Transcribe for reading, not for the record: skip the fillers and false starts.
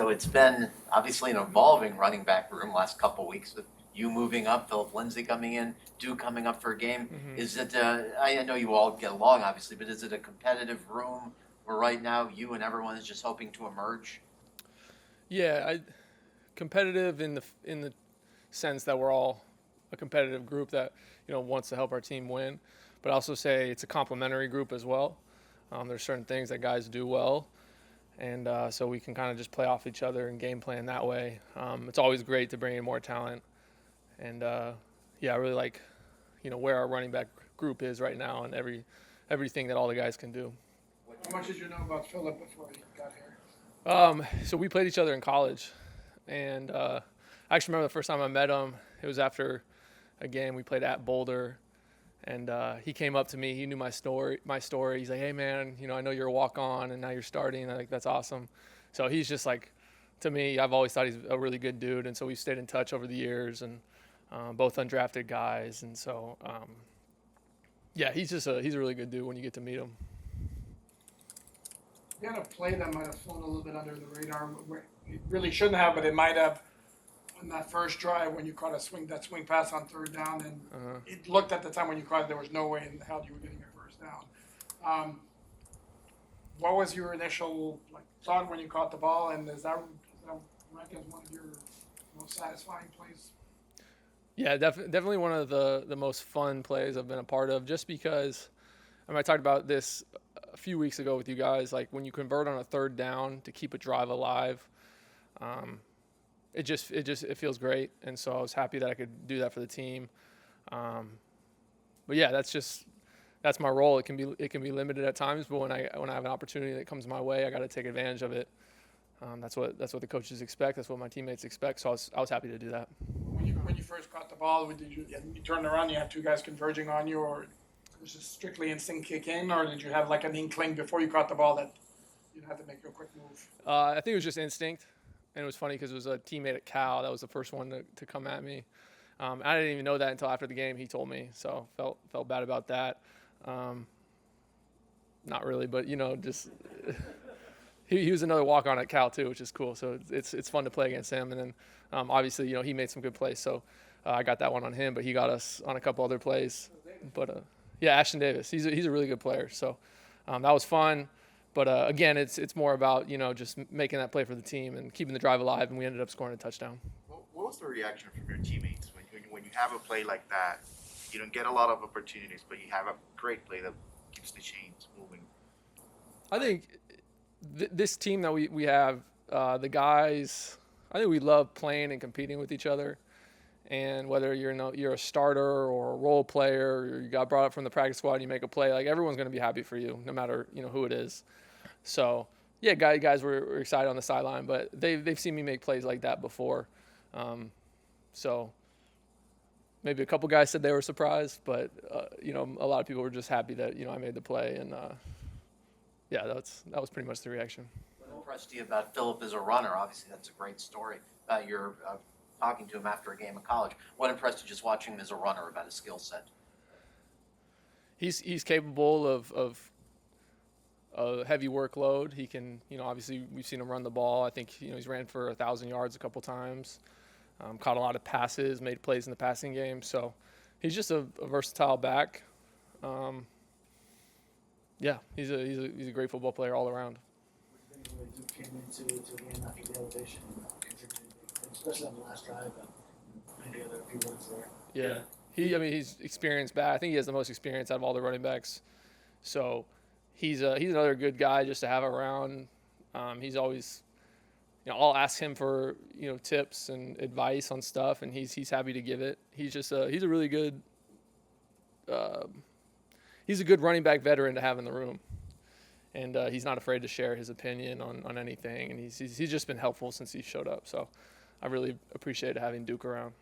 So it's been obviously an evolving running back room last couple weeks with you moving up, Philip Lindsay coming in, Duke coming up for a game. Mm-hmm. Is it, I know you all get along obviously, but is it a competitive room where right now you and everyone is just hoping to emerge? Yeah, competitive in the sense that we're all a competitive group that wants to help our team win, but I also say it's a complementary group as well. There's certain things that guys do well, and so we can kind of just play off each other and game plan that way. It's always great to bring in more talent, and yeah, I really like where our running back group is right now and everything that all the guys can do. How much did you know about Philip before he got here? So we played each other in college, and I actually remember the first time I met him. It was after a game we played at Boulder, and he came up to me. He knew my story. He's like, "Hey man, I know you're a walk-on, and now you're starting. I'm like, that's awesome." So he's just like, to me, I've always thought he's a really good dude, and so we've stayed in touch over the years, and both undrafted guys, and so yeah, he's a really good dude when you get to meet him. You had a play that might have flown a little bit under the radar. It really shouldn't have, but it might have on that first drive when you caught that swing pass on third down, and it looked at the time when you caught it, there was no way in hell you were getting your first down. What was your initial thought when you caught the ball, and does that rank as one of your most satisfying plays? Yeah, definitely one of the most fun plays I've been a part of, just because I talked about this a few weeks ago with you guys. Like when you convert on a third down to keep a drive alive, it feels great, and so I was happy that I could do that for the team. But yeah, that's my role. It can be limited at times, but when I have an opportunity that comes my way, I got to take advantage of it. That's what the coaches expect. That's what my teammates expect. So I was happy to do that. When you first caught the ball, did you turn around? You had two guys converging on you, or was it strictly instinct kick in, or did you have like an inkling before you caught the ball that you had to make a quick move? I think it was just instinct, and it was funny because it was a teammate at Cal that was the first one to come at me. I didn't even know that until after the game. He told me, so felt bad about that. Not really, but just he was another walk-on at Cal too, which is cool. So it's fun to play against him. And then obviously he made some good plays, so I got that one on him, but he got us on a couple other plays. But yeah, Ashton Davis, he's a really good player. So that was fun. But again, it's more about just making that play for the team and keeping the drive alive, and we ended up scoring a touchdown. What was the reaction from your teammates when you have a play like that? You don't get a lot of opportunities, but you have a great play that keeps the chains moving. I think this team that we have, the guys, I think we love playing and competing with each other. And whether you're a starter or a role player, or you got brought up from the practice squad and you make a play, like everyone's going to be happy for you, no matter who it is. So yeah, guys were excited on the sideline, but they've seen me make plays like that before. So maybe a couple guys said they were surprised, but a lot of people were just happy that I made the play, and yeah, that was pretty much the reaction. What impressed you about Philip as a runner? Obviously, that's a great story about your talking to him after a game of college. What impressed you just watching him as a runner about his skill set? He's capable of a heavy workload. He can, obviously we've seen him run the ball. I think he's ran for 1,000 yards a couple times. Caught a lot of passes, made plays in the passing game. So he's just a versatile back. Yeah, he's a great football player all around. Duke came into a game after the elevation and contributed, especially on the last drive. Any other few words there? Yeah. He's experienced back. I think he has the most experience out of all the running backs. So he's another good guy just to have around. He's always, I'll ask him for tips and advice on stuff, and he's happy to give it. He's just he's a really good. He's a good running back veteran to have in the room, and he's not afraid to share his opinion on anything, and he's just been helpful since he showed up. So I really appreciate having Duke around.